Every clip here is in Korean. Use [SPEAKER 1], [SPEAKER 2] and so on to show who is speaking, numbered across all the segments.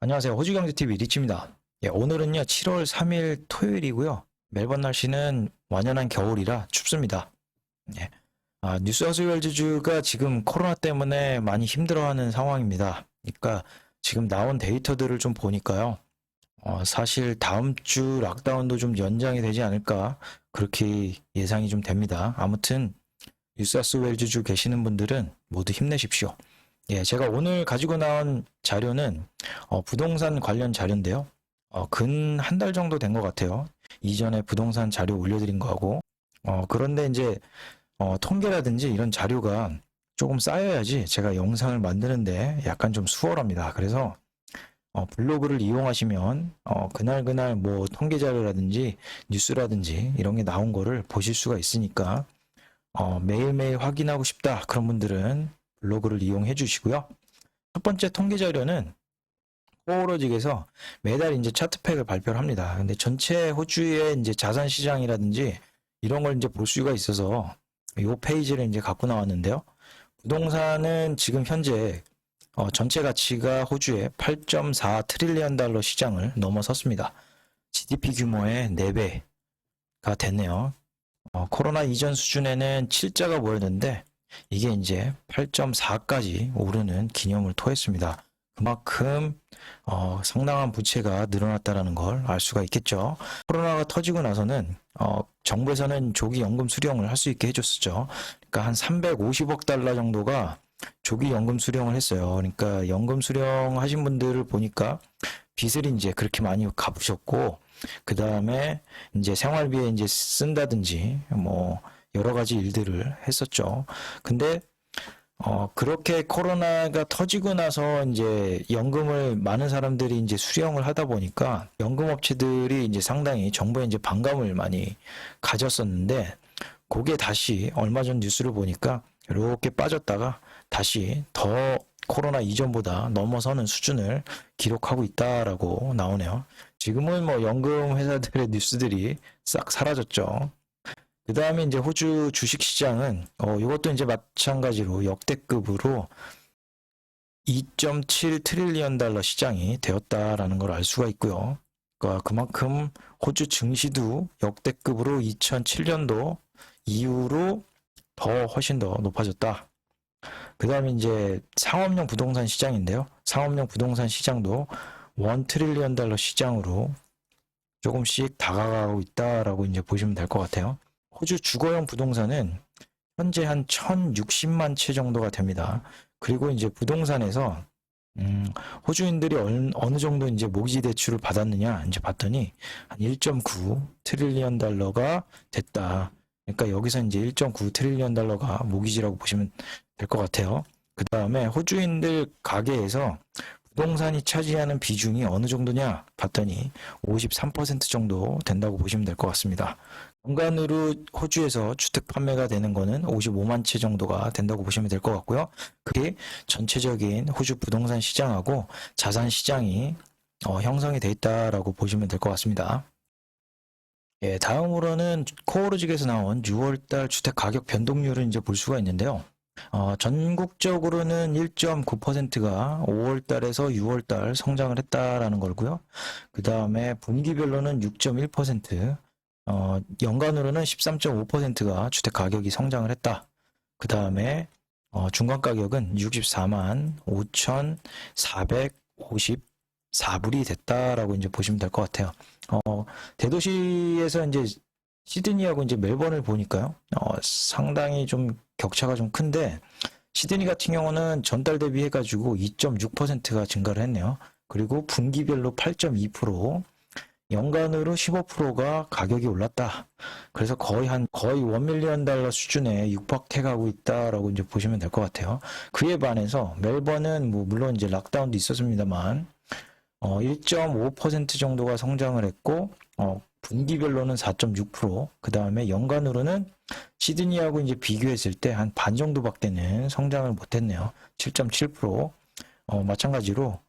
[SPEAKER 1] 안녕하세요. 호주경제TV 리치입니다. 오늘은요, 7월 3일 토요일이고요. 멜번 날씨는 완연한 겨울이라 춥습니다. 예. 뉴사우스웨일즈주가 지금 코로나 때문에 많이 힘들어하는 상황입니다. 그러니까 지금 나온 데이터들을 좀 보니까요. 사실 다음 주 락다운도 좀 연장이 되지 않을까 그렇게 예상이 좀 됩니다. 아무튼 뉴사우스웨일즈주 계시는 분들은 모두 힘내십시오. 제가 오늘 가지고 나온 자료는 부동산 관련 자료인데요. 근 한 달 정도 된 것 같아요. 이전에 부동산 자료 올려드린 거하고. 그런데 이제 통계라든지 이런 자료가 조금 쌓여야지 제가 영상을 만드는데 약간 좀 수월합니다. 그래서 블로그를 이용하시면 그날 뭐 통계 자료라든지 뉴스라든지 이런 게 나온 거를 보실 수가 있으니까 매일매일 확인하고 싶다 그런 분들은 블로그를 이용해 주시고요. 첫 번째 통계 자료는 코오로직에서 매달 이제 차트팩을 발표를 합니다. 근데 전체 호주의 이제 자산 시장이라든지 이런 걸 이제 볼 수가 있어서 이 페이지를 이제 갖고 나왔는데요. 부동산은 지금 현재 전체 가치가 호주의 8.4 트릴리언 달러 시장을 넘어섰습니다. GDP 규모의 4배가 됐네요. 코로나 이전 수준에는 7자가 모였는데 이게 이제 8.4까지 오르는 기념을 토했습니다. 그만큼 상당한 부채가 늘어났다는 걸 알 수가 있겠죠. 코로나가 터지고 나서는 정부에서는 조기 연금 수령을 할 수 있게 해줬었죠. 그러니까 한 350억 달러 정도가 조기 연금 수령을 했어요. 그러니까 연금 수령하신 분들을 보니까 빚을 이제 그렇게 많이 갚으셨고, 그 다음에 이제 생활비에 이제 쓴다든지 뭐 여러 가지 일들을 했었죠. 근데 그렇게 코로나가 터지고 나서 이제 연금을 많은 사람들이 이제 수령을 하다 보니까 연금업체들이 이제 상당히 정부에 이제 반감을 많이 가졌었는데, 그게 다시 얼마 전 뉴스를 보니까 이렇게 빠졌다가 다시 더 코로나 이전보다 넘어서는 수준을 기록하고 있다라고 나오네요. 지금은 뭐 연금 회사들의 뉴스들이 싹 사라졌죠. 그 다음에 이제 호주 주식시장은 이것도 이제 마찬가지로 역대급으로 2.7 트릴리언 달러 시장이 되었다라는 걸 알 수가 있고요. 그러니까 그만큼 호주 증시도 역대급으로 2007년도 이후로 훨씬 더 높아졌다. 그 다음에 이제 상업용 부동산 시장인데요. 상업용 부동산 시장도 1 트릴리언 달러 시장으로 조금씩 다가가고 있다라고 이제 보시면 될 것 같아요. 호주 주거용 부동산은 현재 한 1060만 채 정도가 됩니다. 그리고 이제 부동산에서 호주인들이 어느 정도 이제 모기지 대출을 받았느냐 이제 봤더니 한 1.9 트릴리언 달러가 됐다. 그러니까 여기서 이제 1.9 트릴리언 달러가 모기지라고 보시면 될 것 같아요. 그 다음에 호주인들 가계에서 부동산이 차지하는 비중이 어느 정도냐 봤더니 53% 정도 된다고 보시면 될 것 같습니다. 연간으로 호주에서 주택 판매가 되는 거는 55만 채 정도가 된다고 보시면 될 것 같고요. 그게 전체적인 호주 부동산 시장하고 자산 시장이 형성이 돼 있다라고 보시면 될 것 같습니다. 다음으로는 코오로직에서 나온 6월달 주택 가격 변동률을 이제 볼 수가 있는데요. 전국적으로는 1.9%가 5월달에서 6월달 성장을 했다라는 거고요. 그 다음에 분기별로는 6.1%, 연간으로는 13.5%가 주택 가격이 성장을 했다. 그 다음에 중간 가격은 64만 5,454불이 됐다라고 이제 보시면 될 것 같아요. 대도시에서 이제 시드니하고 이제 멜번을 보니까요. 상당히 좀 격차가 좀 큰데, 시드니 같은 경우는 전달 대비해가지고 2.6%가 증가를 했네요. 그리고 분기별로 8.2%, 연간으로 15%가 가격이 올랐다. 그래서 거의 1밀리언 달러 수준에 육박해 가고 있다라고 이제 보시면 될 것 같아요. 그에 반해서 멜번은 뭐 물론 이제 락다운도 있었습니다만 1.5% 정도가 성장을 했고, 분기별로는 4.6%, 그 다음에 연간으로는 시드니하고 이제 비교했을 때 한 반 정도밖에는 성장을 못했네요. 7.7%. 마찬가지로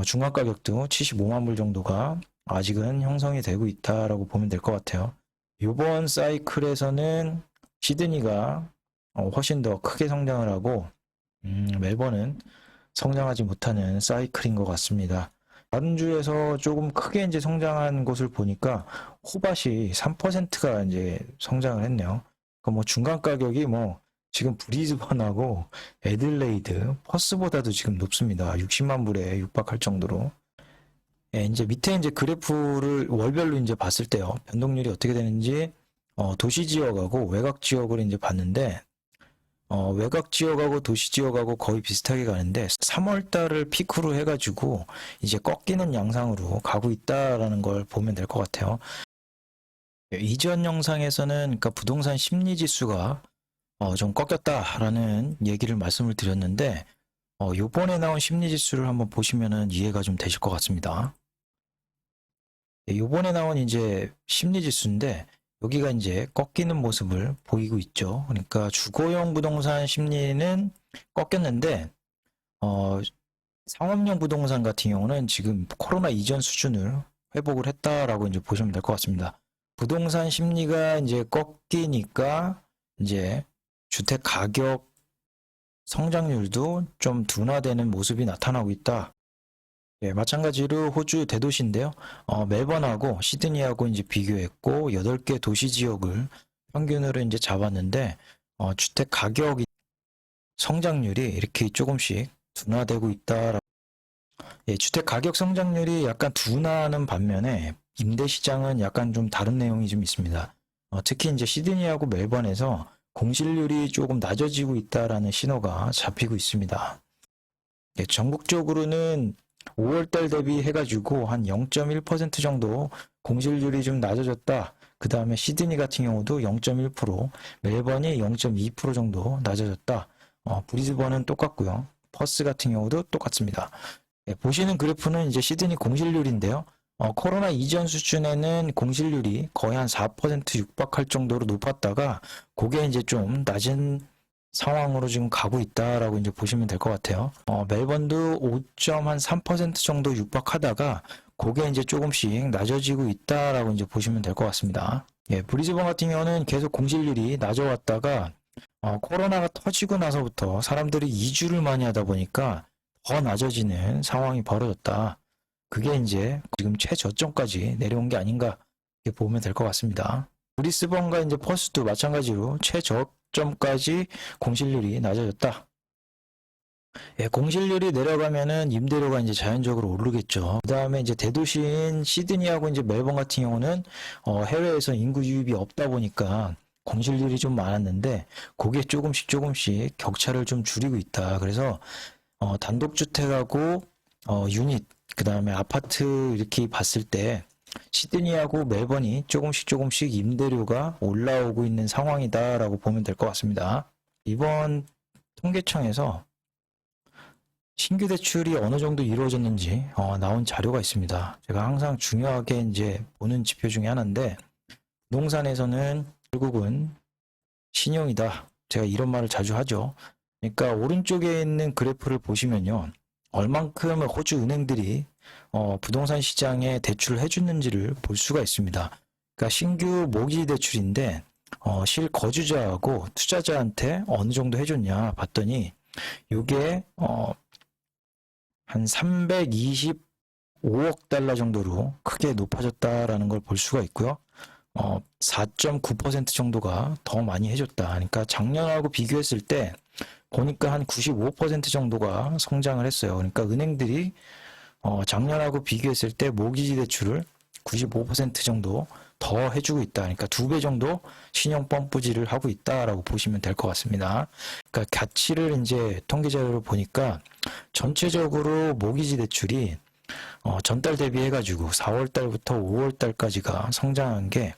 [SPEAKER 1] 중간 가격도 75만 불 정도가 아직은 형성이 되고 있다라고 보면 될 것 같아요. 이번 사이클에서는 시드니가 훨씬 더 크게 성장을 하고 멜번은 성장하지 못하는 사이클인 것 같습니다. 다른 주에서 조금 크게 이제 성장한 곳을 보니까 호밭이 3%가 이제 성장을 했네요. 그 뭐 중간 가격이 뭐 지금 브리즈번하고 애들레이드, 퍼스보다도 지금 높습니다. 60만 불에 육박할 정도로. 예, 이제 밑에 이제 그래프를 월별로 이제 봤을 때요. 변동률이 어떻게 되는지 도시 지역하고 외곽 지역을 이제 봤는데 외곽 지역하고 도시 지역하고 거의 비슷하게 가는데 3월 달을 피크로 해가지고 이제 꺾이는 양상으로 가고 있다라는 걸 보면 될 것 같아요. 예, 이전 영상에서는 그러니까 부동산 심리 지수가 좀 꺾였다라는 얘기를 말씀을 드렸는데 요번에 나온 심리 지수를 한번 보시면은 이해가 좀 되실 것 같습니다. 예, 요번에 나온 이제 심리 지수인데 여기가 이제 꺾이는 모습을 보이고 있죠. 그러니까 주거용 부동산 심리는 꺾였는데 상업용 부동산 같은 경우는 지금 코로나 이전 수준을 회복을 했다라고 이제 보시면 될 것 같습니다. 부동산 심리가 이제 꺾이니까 이제 주택 가격 성장률도 좀 둔화되는 모습이 나타나고 있다. 예, 마찬가지로 호주 대도시인데요. 멜번하고 시드니하고 이제 비교했고 8개 도시 지역을 평균으로 이제 잡았는데 주택 가격 성장률이 이렇게 조금씩 둔화되고 있다. 예, 주택 가격 성장률이 약간 둔화하는 반면에 임대 시장은 약간 좀 다른 내용이 좀 있습니다. 특히 이제 시드니하고 멜번에서 공실률이 조금 낮아지고 있다라는 신호가 잡히고 있습니다. 예, 전국적으로는 5월달 대비 해가지고 한 0.1% 정도 공실률이 좀 낮아졌다. 그 다음에 시드니 같은 경우도 0.1%, 멜번이 0.2% 정도 낮아졌다. 브리즈번은 똑같고요. 퍼스 같은 경우도 똑같습니다. 예, 보시는 그래프는 이제 시드니 공실률인데요. 코로나 이전 수준에는 공실률이 거의 한 4% 육박할 정도로 높았다가 그게 이제 좀 낮은 상황으로 지금 가고 있다라고 이제 보시면 될 것 같아요. 멜번도 5.3% 정도 육박하다가 그게 이제 조금씩 낮아지고 있다라고 이제 보시면 될 것 같습니다. 예, 브리즈번 같은 경우는 계속 공실률이 낮아왔다가 코로나가 터지고 나서부터 사람들이 이주를 많이 하다 보니까 더 낮아지는 상황이 벌어졌다. 그게 이제 지금 최저점까지 내려온 게 아닌가 이렇게 보면 될 것 같습니다. 브리스번과 이제 퍼스도 마찬가지로 최저점까지 공실률이 낮아졌다. 예, 공실률이 내려가면은 임대료가 이제 자연적으로 오르겠죠. 그 다음에 이제 대도시인 시드니하고 이제 멜번 같은 경우는 해외에서 인구 유입이 없다 보니까 공실률이 좀 많았는데 그게 조금씩 격차를 좀 줄이고 있다. 그래서 단독주택하고 유닛 그 다음에 아파트 이렇게 봤을 때 시드니하고 멜번이 조금씩 임대료가 올라오고 있는 상황이다라고 보면 될 것 같습니다. 이번 통계청에서 신규 대출이 어느 정도 이루어졌는지 나온 자료가 있습니다. 제가 항상 중요하게 이제 보는 지표 중에 하나인데 부동산에서는 결국은 신용이다. 제가 이런 말을 자주 하죠. 그러니까 오른쪽에 있는 그래프를 보시면요. 얼만큼 호주 은행들이 부동산 시장에 대출을 해주는지를 볼 수가 있습니다. 그러니까 신규 모기 대출인데 실거주자하고 투자자한테 어느 정도 해줬냐 봤더니 이게 한 325억 달러 정도로 크게 높아졌다라는 걸 볼 수가 있고요. 4.9% 정도가 더 많이 해줬다. 그러니까 작년하고 비교했을 때 보니까 한 95% 정도가 성장을 했어요. 그러니까 은행들이 작년하고 비교했을 때 모기지 대출을 95% 정도 더 해주고 있다. 그러니까 2배 정도 신용 펌프질을 하고 있다라고 보시면 될 것 같습니다. 그러니까 가치를 이제 통계 자료를 보니까 전체적으로 모기지 대출이 전달 대비해가지고 4월 달부터 5월 달까지가 성장한 게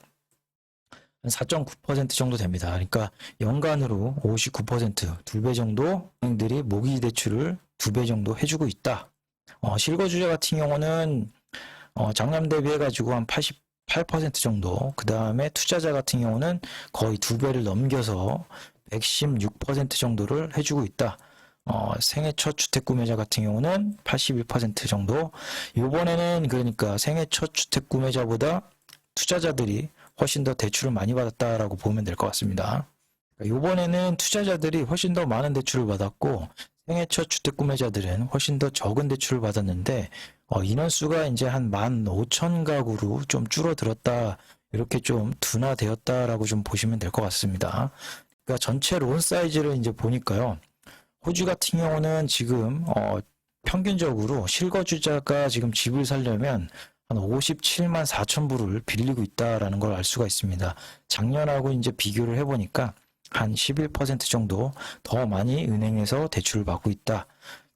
[SPEAKER 1] 한 4.9% 정도 됩니다. 그러니까 연간으로 59%, 2배 정도 은행들이 모기지 대출을 2배 정도 해주고 있다. 실거주자 같은 경우는 작년 대비해가지고 한 88% 정도, 그 다음에 투자자 같은 경우는 거의 2배를 넘겨서 116% 정도를 해주고 있다. 생애 첫 주택 구매자 같은 경우는 81% 정도. 이번에는 그러니까 생애 첫 주택 구매자보다 투자자들이 훨씬 더 대출을 많이 받았다라고 보면 될 것 같습니다. 이번에는 투자자들이 훨씬 더 많은 대출을 받았고 생애 첫 주택 구매자들은 훨씬 더 적은 대출을 받았는데 인원수가 이제 한 15,000가구로 좀 줄어들었다. 이렇게 좀 둔화되었다라고 좀 보시면 될 것 같습니다. 그러니까 전체 론 사이즈를 이제 보니까요. 호주 같은 경우는 지금 평균적으로 실거주자가 지금 집을 살려면 한 57만 4천 불을 빌리고 있다라는 걸 알 수가 있습니다. 작년하고 이제 비교를 해보니까 한 11% 정도 더 많이 은행에서 대출을 받고 있다.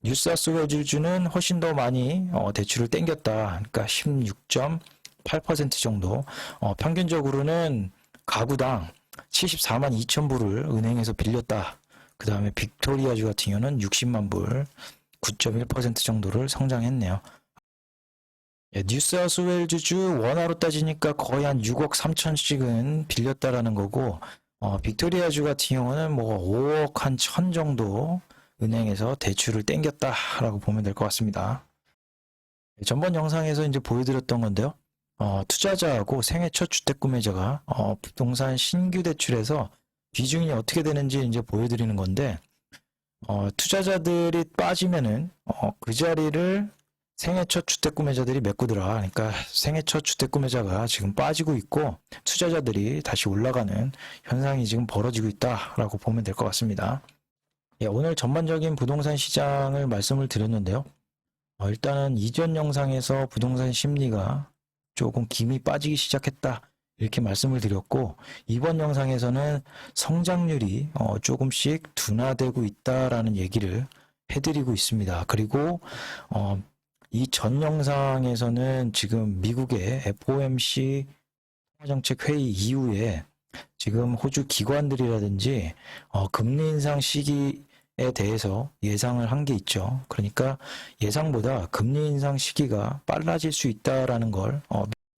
[SPEAKER 1] 뉴사우스웨일즈주는 훨씬 더 많이 대출을 땡겼다. 그러니까 16.8% 정도. 평균적으로는 가구당 74만 2천 불을 은행에서 빌렸다. 그 다음에 빅토리아주 같은 경우는 60만 불, 9.1% 정도를 성장했네요. 뉴사우스웨일즈주 원화로 따지니까 거의 한 6억 3천씩은 빌렸다라는 거고, 빅토리아주 같은 경우는 뭐 5억 한 천 정도 은행에서 대출을 땡겼다라고 보면 될 것 같습니다. 전번 영상에서 이제 보여드렸던 건데요. 투자자하고 생애 첫 주택 구매자가 부동산 신규 대출에서 비중이 어떻게 되는지 이제 보여드리는 건데, 투자자들이 빠지면은 그 자리를 생애 첫 주택 구매자들이 메꾸더라. 그러니까 생애 첫 주택 구매자가 지금 빠지고 있고 투자자들이 다시 올라가는 현상이 지금 벌어지고 있다라고 보면 될 것 같습니다. 예, 오늘 전반적인 부동산 시장을 말씀을 드렸는데요. 일단은 이전 영상에서 부동산 심리가 조금 김이 빠지기 시작했다. 이렇게 말씀을 드렸고, 이번 영상에서는 성장률이 조금씩 둔화되고 있다라는 얘기를 해드리고 있습니다. 그리고 이 전 영상에서는 지금 미국의 FOMC 통화정책 회의 이후에 지금 호주 기관들이라든지 금리 인상 시기에 대해서 예상을 한 게 있죠. 그러니까 예상보다 금리 인상 시기가 빨라질 수 있다라는 걸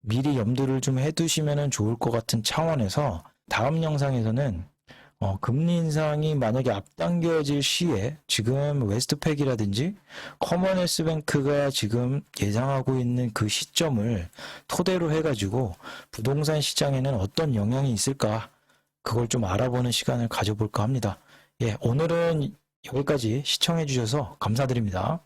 [SPEAKER 1] 미리 염두를 좀 해두시면 좋을 것 같은 차원에서 다음 영상에서는 금리 인상이 만약에 앞당겨질 시에 지금 웨스트팩이라든지 커먼웰스뱅크가 지금 예상하고 있는 그 시점을 토대로 해가지고 부동산 시장에는 어떤 영향이 있을까 그걸 좀 알아보는 시간을 가져볼까 합니다. 예, 오늘은 여기까지 시청해 주셔서 감사드립니다.